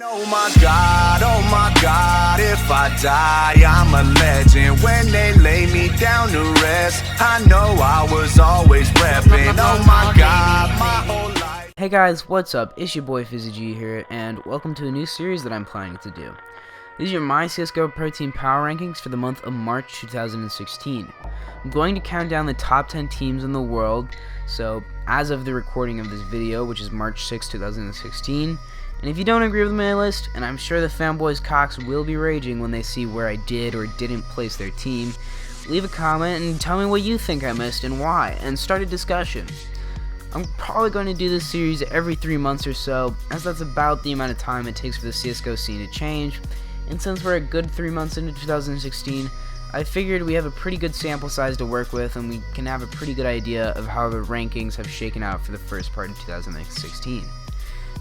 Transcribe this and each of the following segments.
Oh my God, if I die, I'm a legend. When they lay me down to rest, I know I was always repping. Oh my God, my whole life. Hey guys, what's up? It's your boy FizzyG here, and welcome to a new series that I'm planning to do. These are my CSGO Pro Team Power Rankings for the month of March 2016. I'm going to count down the top 10 teams in the world, so as of the recording of this video, which is March 6, 2016, and if you don't agree with my list, and I'm sure the fanboys cocks will be raging when they see where I did or didn't place their team, leave a comment and tell me what you think I missed and why, and start a discussion. I'm probably going to do this series every 3 months or so, as that's about the amount of time it takes for the CSGO scene to change, and since we're a good 3 months into 2016, I figured we have a pretty good sample size to work with, and we can have a pretty good idea of how the rankings have shaken out for the first part of 2016.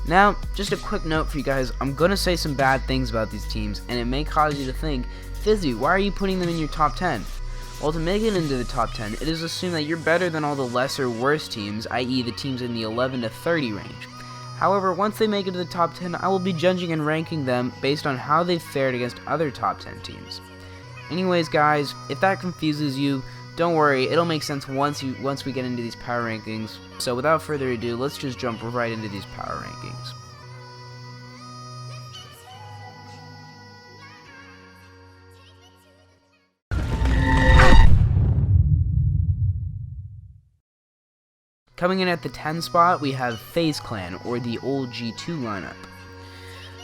Now, just a quick note for you guys, I'm going to say some bad things about these teams, and it may cause you to think, Fizzy, why are you putting them in your top 10? Well, to make it into the top 10, it is assumed that you're better than all the lesser worst teams, i.e. the teams in the 11 to 30 range. However, once they make it to the top 10, I will be judging and ranking them based on how they've fared against other top 10 teams. Anyways guys, if that confuses you, don't worry, it'll make sense once we get into these power rankings. So without further ado, let's just jump right into these power rankings. Coming in at the 10 spot, we have FaZe Clan, or the old G2 lineup.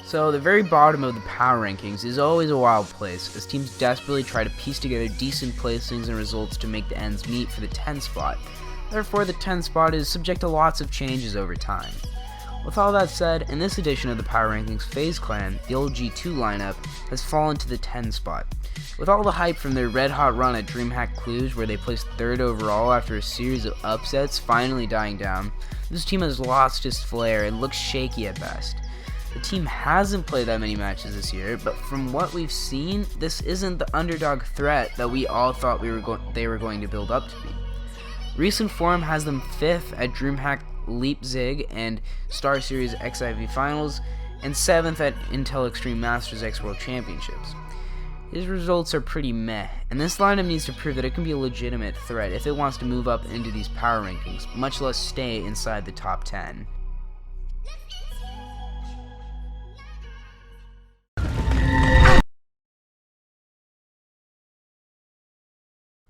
So the very bottom of the power rankings is always a wild place, as teams desperately try to piece together decent placings and results to make the ends meet for the 10 spot. Therefore, the 10 spot is subject to lots of changes over time. With all that said, in this edition of the power rankings, FaZe Clan, the old G2 lineup, has fallen to the 10 spot. With all the hype from their red-hot run at DreamHack Cluj, where they placed 3rd overall after a series of upsets finally dying down, this team has lost its flair and looks shaky at best. The team hasn't played that many matches this year, but from what we've seen, this isn't the underdog threat that we all thought they were going to build up to be. Recent form has them 5th at DreamHack Leipzig and Star Series XIV Finals, and 7th at Intel Extreme Masters X World Championships. His results are pretty meh, and this lineup needs to prove that it can be a legitimate threat if it wants to move up into these power rankings, much less stay inside the top 10.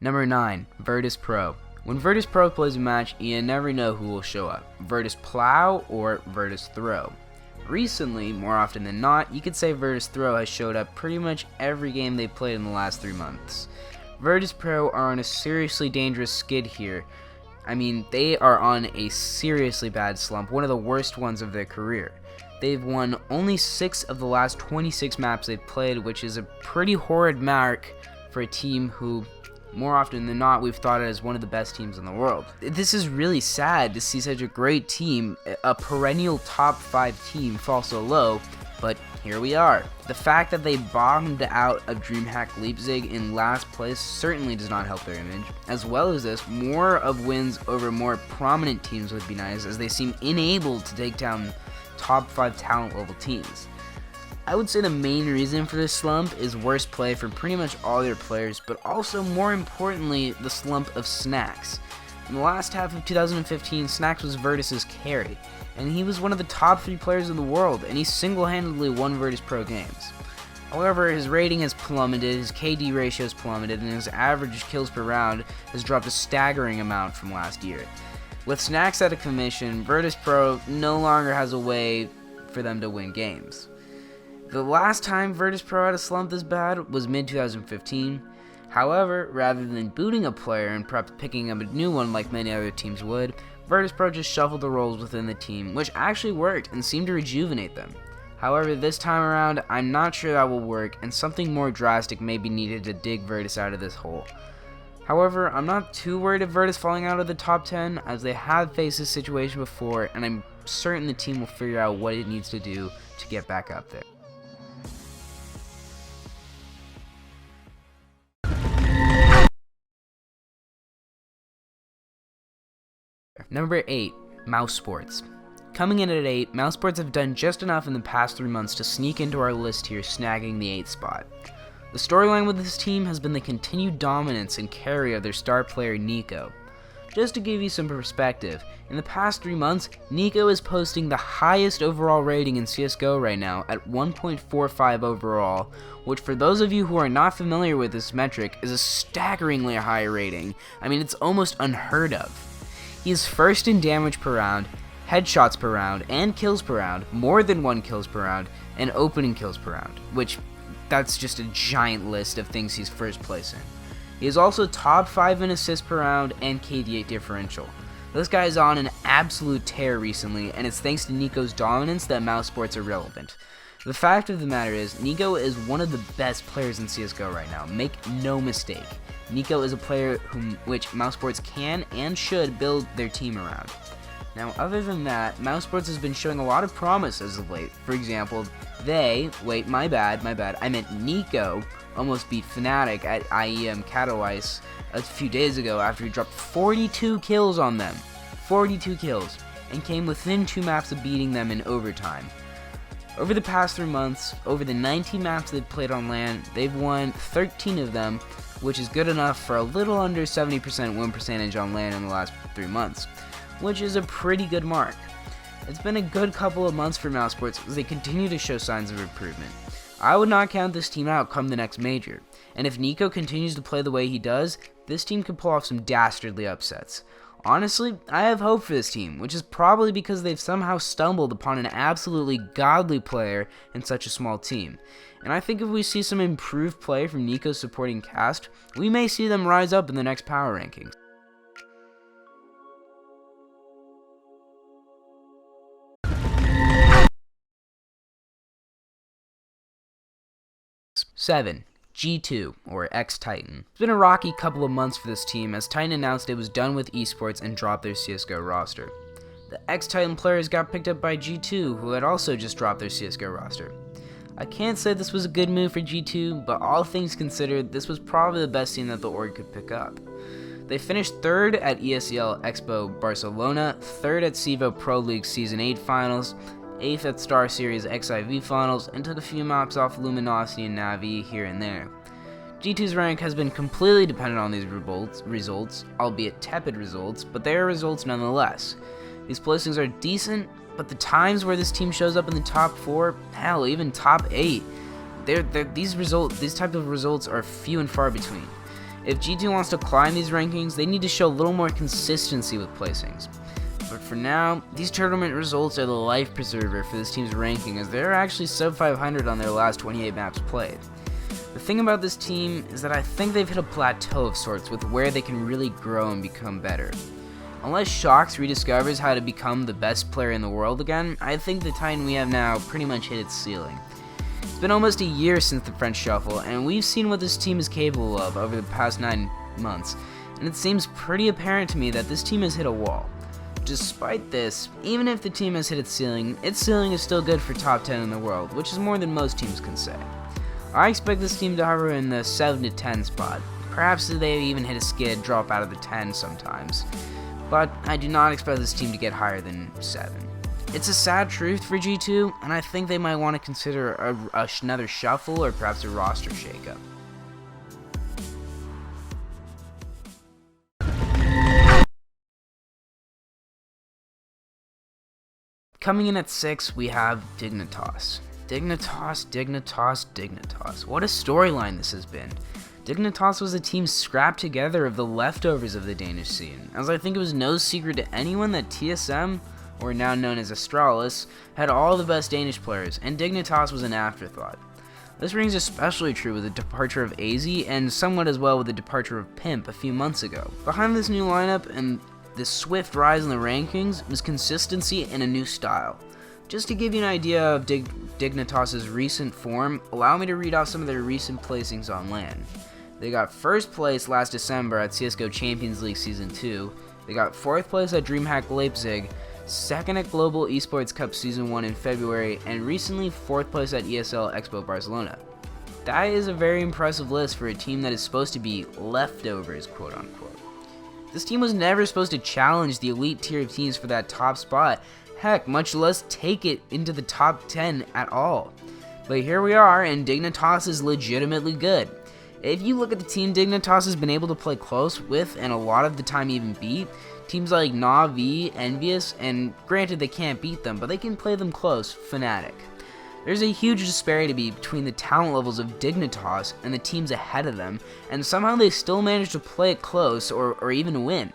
Number 9, Virtus Pro. When Virtus Pro plays a match, you never know who will show up, Virtus Plow or Virtus Throw. Recently, more often than not, you could say Virtus Throw has showed up pretty much every game they've played in the last 3 months. Virtus Pro are on a seriously dangerous skid here. I mean, they are on a seriously bad slump, one of the worst ones of their career. They've won only 6 of the last 26 maps they've played, which is a pretty horrid mark for a team who, more often than not, we've thought it as one of the best teams in the world. This is really sad to see such a great team, a perennial top 5 team, fall so low, but here we are. The fact that they bombed out of DreamHack Leipzig in last place certainly does not help their image. As well as this, more of wins over more prominent teams would be nice, as they seem unable to take down top 5 talent level teams. I would say the main reason for this slump is worse play for pretty much all their players, but also more importantly, the slump of Snax. In the last half of 2015, Snax was Virtus' carry, and he was one of the top 3 players in the world, and he single-handedly won Virtus Pro games. However, his rating has plummeted, his KD ratio has plummeted, and his average kills per round has dropped a staggering amount from last year. With Snax out of commission, Virtus Pro no longer has a way for them to win games. The last time Virtus Pro had a slump this bad was mid-2015. However, rather than booting a player and perhaps picking up a new one like many other teams would, Virtus Pro just shuffled the roles within the team, which actually worked and seemed to rejuvenate them. However, this time around, I'm not sure that will work, and something more drastic may be needed to dig Virtus out of this hole. However, I'm not too worried of Virtus falling out of the top 10, as they have faced this situation before, and I'm certain the team will figure out what it needs to do to get back up there. Number 8, Mousesports. Coming in at 8, Mousesports have done just enough in the past 3 months to sneak into our list here, snagging the 8th spot. The storyline with this team has been the continued dominance and carry of their star player Nico. Just to give you some perspective, in the past 3 months, Nico is posting the highest overall rating in CSGO right now at 1.45 overall, which for those of you who are not familiar with this metric is a staggeringly high rating. I mean, it's almost unheard of. He is first in damage per round, headshots per round, and kills per round, more than 1 kills per round, and opening kills per round, which that's just a giant list of things he's first place in. He is also top 5 in assists per round and KD8 differential. This guy is on an absolute tear recently, and it's thanks to Nico's dominance that Mousesports are relevant. The fact of the matter is, Nico is one of the best players in CSGO right now, make no mistake. Nico is a player which Mousesports can and should build their team around. Now, other than that, Mousesports has been showing a lot of promise as of late. For example, my bad, I meant Nico almost beat Fnatic at IEM Katowice a few days ago after he dropped 42 kills on them. 42 kills, and came within 2 maps of beating them in overtime. Over the past 3 months, over the 19 maps they've played on LAN, they've won 13 of them, which is good enough for a little under 70% win percentage on LAN in the last 3 months, which is a pretty good mark. It's been a good couple of months for Mousesports as they continue to show signs of improvement. I would not count this team out come the next major, and if Nico continues to play the way he does, this team could pull off some dastardly upsets. Honestly, I have hope for this team, which is probably because they've somehow stumbled upon an absolutely godly player in such a small team. And I think if we see some improved play from Nico's supporting cast, we may see them rise up in the next power rankings. Seven, G2, or X-Titan. It's been a rocky couple of months for this team as Titan announced it was done with esports and dropped their CSGO roster. The X-Titan players got picked up by G2, who had also just dropped their CSGO roster. I can't say this was a good move for G2, but all things considered, this was probably the best team that the org could pick up. They finished 3rd at ESEA Expo Barcelona, 3rd at CSGO Pro League Season 8 Finals, 8th at Star Series XIV Finals, and took a few maps off Luminosity and Navi here and there. G2's rank has been completely dependent on these results, albeit tepid results, but they are results nonetheless. These placings are decent, but the times where this team shows up in the top 4, hell, even top 8, these type of results are few and far between. If G2 wants to climb these rankings, they need to show a little more consistency with placings. But for now, these tournament results are the life preserver for this team's ranking, as they're actually sub 500 on their last 28 maps played. The thing about this team is that I think they've hit a plateau of sorts with where they can really grow and become better. Unless Shox rediscovers how to become the best player in the world again, I think the Titan we have now pretty much hit its ceiling. It's been almost a year since the French Shuffle, and we've seen what this team is capable of over the past 9 months, and it seems pretty apparent to me that this team has hit a wall. Despite this, even if the team has hit its ceiling is still good for top 10 in the world, which is more than most teams can say. I expect this team to hover in the 7 to 10 spot. Perhaps they even hit a skid, drop out of the 10 sometimes. But I do not expect this team to get higher than 7. It's a sad truth for G2, and I think they might want to consider another shuffle or perhaps a roster shakeup. Coming in at 6, we have Dignitas. Dignitas. What a storyline this has been. Dignitas was a team scrapped together of the leftovers of the Danish scene, as I think it was no secret to anyone that TSM, or now known as Astralis, had all the best Danish players, and Dignitas was an afterthought. This rings especially true with the departure of AZ, and somewhat as well with the departure of Pimp a few months ago. Behind this new lineup and the swift rise in the rankings was consistency and a new style. Just to give you an idea of Dignitas' recent form, allow me to read off some of their recent placings on LAN. They got 1st place last December at CSGO Champions League Season 2, they got 4th place at DreamHack Leipzig, 2nd at Global Esports Cup Season 1 in February, and recently 4th place at ESL Expo Barcelona. That is a very impressive list for a team that is supposed to be leftovers, quote unquote. This team was never supposed to challenge the elite tier of teams for that top spot. heck, much less take it into the top 10 at all. But here we are, and Dignitas is legitimately good. If you look at the team Dignitas has been able to play close with, and a lot of the time even beat, teams like Navi, Envious, and granted they can't beat them, but they can play them close, Fnatic. There's a huge disparity between the talent levels of Dignitas and the teams ahead of them, and somehow they still manage to play it close or even win.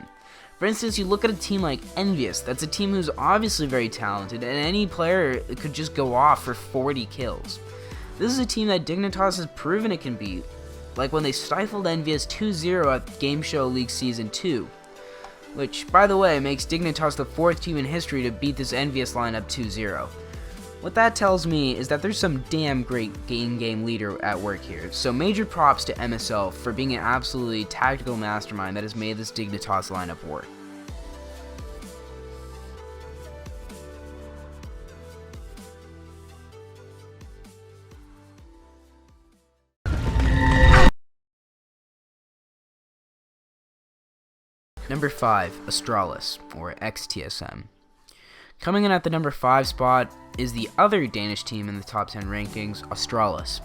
For instance, you look at a team like Envious, that's a team who's obviously very talented, and any player could just go off for 40 kills. This is a team that Dignitas has proven it can beat, like when they stifled Envious 2-0 at Game Show League Season 2, which, by the way, makes Dignitas the 4th team in history to beat this Envious lineup 2-0. What that tells me is that there's some damn great game leader at work here, so major props to MSL for being an absolutely tactical mastermind that has made this Dignitas lineup work. Number 5, Astralis, or XTSM. Coming in at the number 5 spot is the other Danish team in the top 10 rankings, Astralis.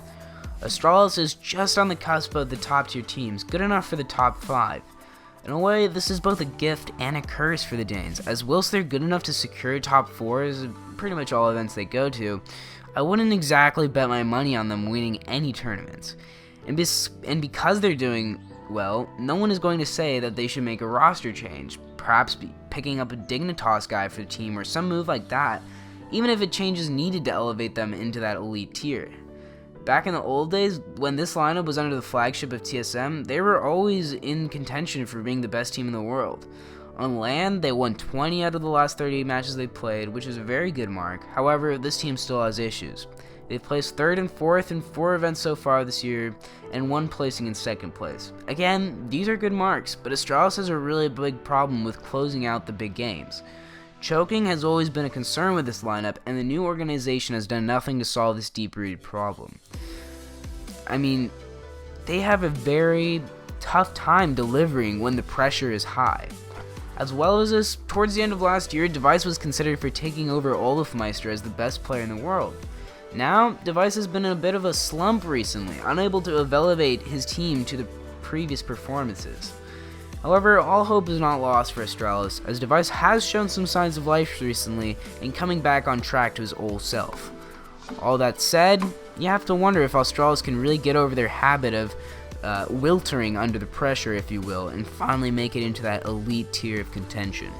Astralis is just on the cusp of the top tier teams, good enough for the top 5. In a way, this is both a gift and a curse for the Danes, as whilst they're good enough to secure top 4s in pretty much all events they go to, I wouldn't exactly bet my money on them winning any tournaments. And because they're doing well, no one is going to say that they should make a roster change, perhaps picking up a Dignitas guy for the team or some move like that, even if a change is needed to elevate them into that elite tier. Back in the old days, when this lineup was under the flagship of TSM, they were always in contention for being the best team in the world. On LAN, they won 20 out of the last 38 matches they played, which is a very good mark. However, this team still has issues. They've placed 3rd and 4th in 4 events so far this year, and 1 placing in 2nd place. Again, these are good marks, but Astralis has a really big problem with closing out the big games. Choking has always been a concern with this lineup, and the new organization has done nothing to solve this deep-rooted problem. I mean, they have a very tough time delivering when the pressure is high. As well as this, towards the end of last year, Device was considered for taking over Olafmeister as the best player in the world. Now, Device has been in a bit of a slump recently, unable to elevate his team to the previous performances. However, all hope is not lost for Astralis, as Device has shown some signs of life recently and coming back on track to his old self. All that said, you have to wonder if Astralis can really get over their habit of wiltering under the pressure, if you will, and finally make it into that elite tier of contention.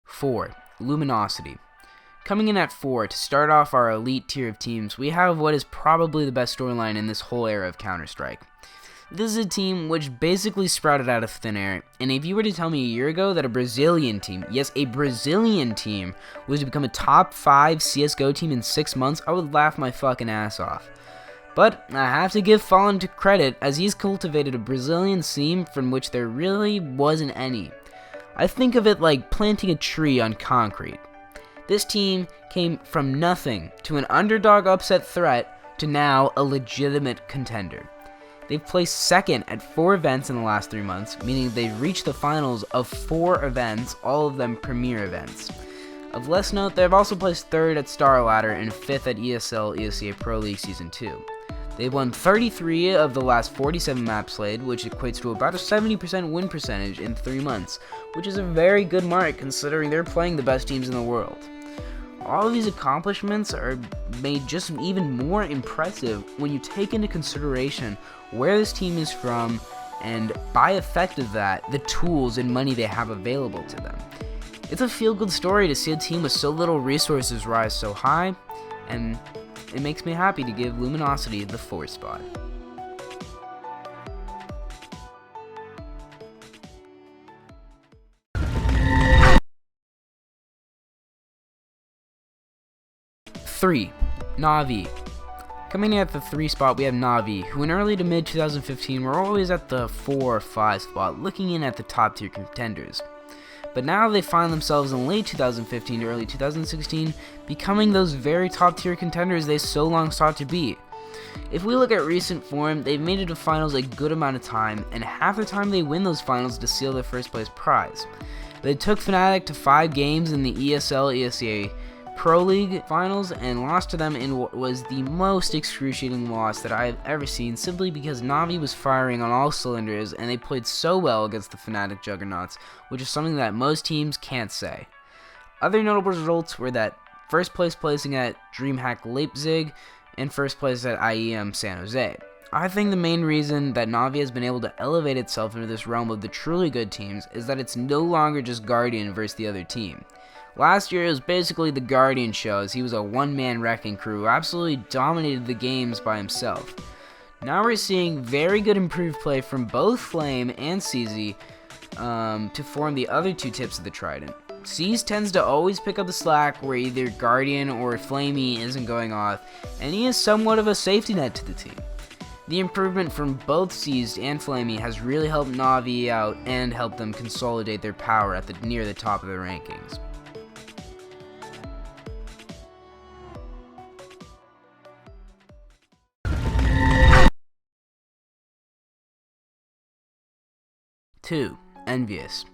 Four, Luminosity. Coming in at 4, to start off our elite tier of teams, we have what is probably the best storyline in this whole era of Counter-Strike. This is a team which basically sprouted out of thin air, and if you were to tell me a year ago that a Brazilian team, yes, a Brazilian team, was to become a top 5 CSGO team in 6 months, I would laugh my fucking ass off. But I have to give Fallen to credit, as he's cultivated a Brazilian scene from which there really wasn't any. I think of it like planting a tree on concrete. This team came from nothing to an underdog upset threat to now a legitimate contender. They've placed 2nd at 4 events in the last 3 months, meaning they've reached the finals of 4 events, all of them premier events. Of less note, they've also placed 3rd at Star Ladder and 5th at ESEA Pro League Season 2. They've won 33 of the last 47 maps played, which equates to about a 70% win percentage in 3 months, which is a very good mark considering they're playing the best teams in the world. All of these accomplishments are made just even more impressive when you take into consideration where this team is from and, by effect of that, the tools and money they have available to them. It's a feel-good story to see a team with so little resources rise so high, and it makes me happy to give Luminosity the 4th spot. Three, Navi. Coming in at the 3 spot, we have Navi, who in early to mid 2015 were always at the 4 or 5 spot, looking in at the top tier contenders. but now they find themselves in late 2015 to early 2016 becoming those very top tier contenders they so long sought to be. If we look at recent form, they've made it to finals a good amount of time, and half the time they win those finals to seal their first place prize. They took Fnatic to 5 games in the ESEA Pro League finals and lost to them in what was the most excruciating loss that I have ever seen, simply because Navi was firing on all cylinders and they played so well against the Fnatic juggernauts, which is something that most teams can't say. Other notable results were that first place placing at DreamHack Leipzig and first place at IEM San Jose. I think the main reason that Navi has been able to elevate itself into this realm of the truly good teams is that it's no longer just Guardian versus the other team. Last year it was basically the Guardian show, as he was a one-man wrecking crew who absolutely dominated the games by himself. Now we're seeing very good improved play from both Flame and CSGO to form the other two tips of the Trident. CSGO tends to always pick up the slack where either Guardian or Flamey isn't going off, and he is somewhat of a safety net to the team. The improvement from both CSGO and Flamey has really helped Navi out and helped them consolidate their power at near the top of the rankings. Two, Envious.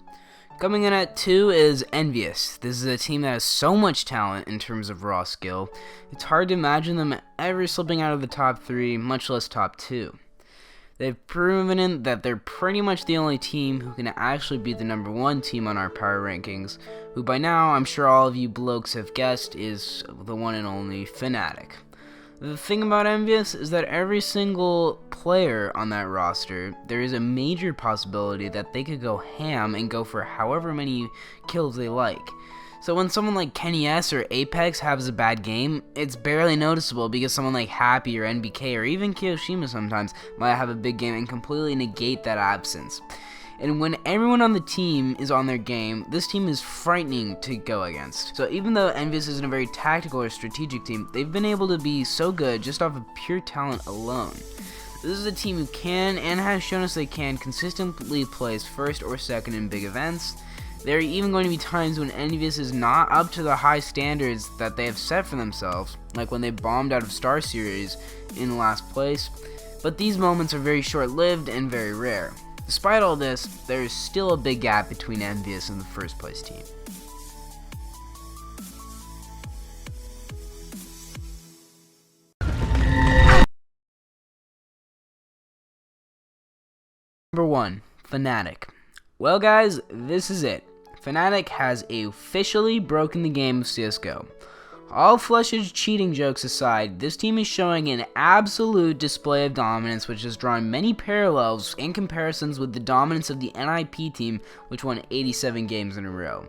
Coming in at 2 is Envious. This is a team that has so much talent in terms of raw skill. It's hard to imagine them ever slipping out of the top 3, much less top 2. They've proven that they're pretty much the only team who can actually be the number 1 team on our power rankings, who by now I'm sure all of you blokes have guessed is the one and only Fnatic. The thing about Envious is that every single player on that roster, there is a major possibility that they could go ham and go for however many kills they like. So when someone like Kenny S or Apex has a bad game, it's barely noticeable because someone like Happy or NBK or even Kiyoshima sometimes might have a big game and completely negate that absence. And when everyone on the team is on their game, this team is frightening to go against. So even though Envious isn't a very tactical or strategic team, they've been able to be so good just off of pure talent alone. This is a team who can, and has shown us they can, consistently place first or second in big events. There are even going to be times when Envious is not up to the high standards that they have set for themselves, like when they bombed out of Star Series in last place, but these moments are very short-lived and very rare. Despite all this, there is still a big gap between Envious and the first place team. Number 1, Fnatic. Well guys, this is it. Fnatic has officially broken the game of CSGO. All Flush's cheating jokes aside, this team is showing an absolute display of dominance, which has drawn many parallels and comparisons with the dominance of the NIP team, which won 87 games in a row.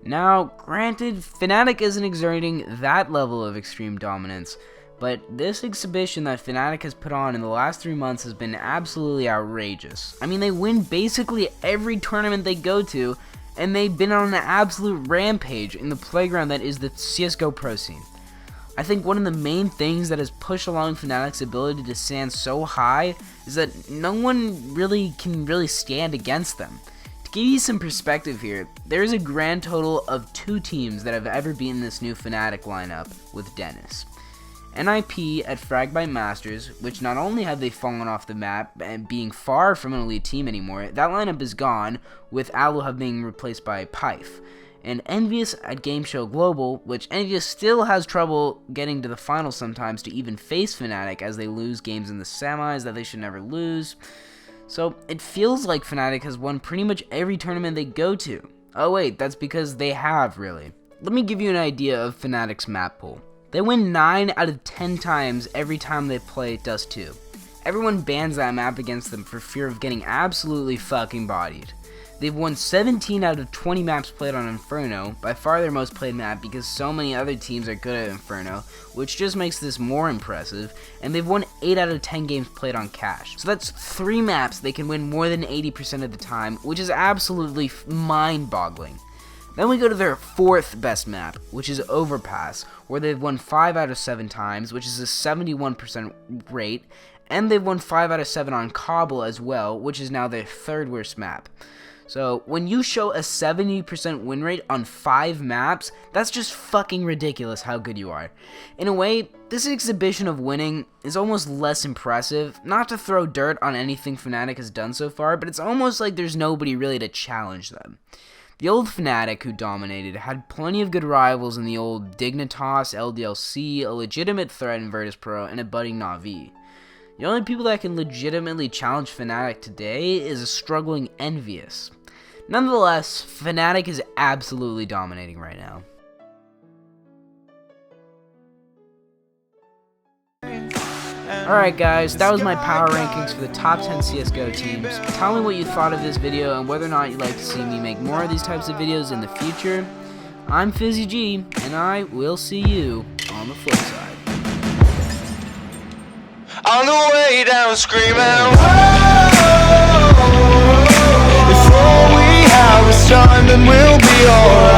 Now, granted, Fnatic isn't exerting that level of extreme dominance, but this exhibition that Fnatic has put on in the last 3 months has been absolutely outrageous. I mean, they win basically every tournament they go to, and they've been on an absolute rampage in the playground that is the CSGO pro scene. I think one of the main things that has pushed along Fnatic's ability to stand so high is that no one can stand against them. To give you some perspective here, there is a grand total of 2 teams that have ever beaten this new Fnatic lineup with Dennis. NIP at Fragmite Masters, which not only have they fallen off the map and being far from an elite team anymore, that lineup is gone, with Aloha being replaced by Pyfe. And Envious at Game Show Global, which Envious still has trouble getting to the finals sometimes to even face Fnatic, as they lose games in the semis that they should never lose. So it feels like Fnatic has won pretty much every tournament they go to. Oh wait, that's because they have, really. Let me give you an idea of Fnatic's map pool. They win 9 out of 10 times every time they play Dust 2. Everyone bans that map against them for fear of getting absolutely fucking bodied. They've won 17 out of 20 maps played on Inferno, by far their most played map because so many other teams are good at Inferno, which just makes this more impressive, and they've won 8 out of 10 games played on Cash. So that's 3 maps they can win more than 80% of the time, which is absolutely mind-boggling. Then we go to their 4th best map, which is Overpass, where they've won 5 out of 7 times, which is a 71% rate, and they've won 5 out of 7 on Cobble as well, which is now their 3rd worst map. So when you show a 70% win rate on 5 maps, that's just fucking ridiculous how good you are. In a way, this exhibition of winning is almost less impressive, not to throw dirt on anything Fnatic has done so far, but it's almost like there's nobody really to challenge them. The old Fnatic, who dominated, had plenty of good rivals in the old Dignitas, LDLC, a legitimate threat in Virtus Pro, and a budding Navi. The only people that can legitimately challenge Fnatic today is a struggling Envious. Nonetheless, Fnatic is absolutely dominating right now. Alright guys, that was my power rankings for the top 10 CSGO teams. Tell me what you thought of this video and whether or not you'd like to see me make more of these types of videos in the future. I'm FizzyG, and I will see you on the flip side. On the way down screaming, whoa, if all we have is time, then we'll be alright.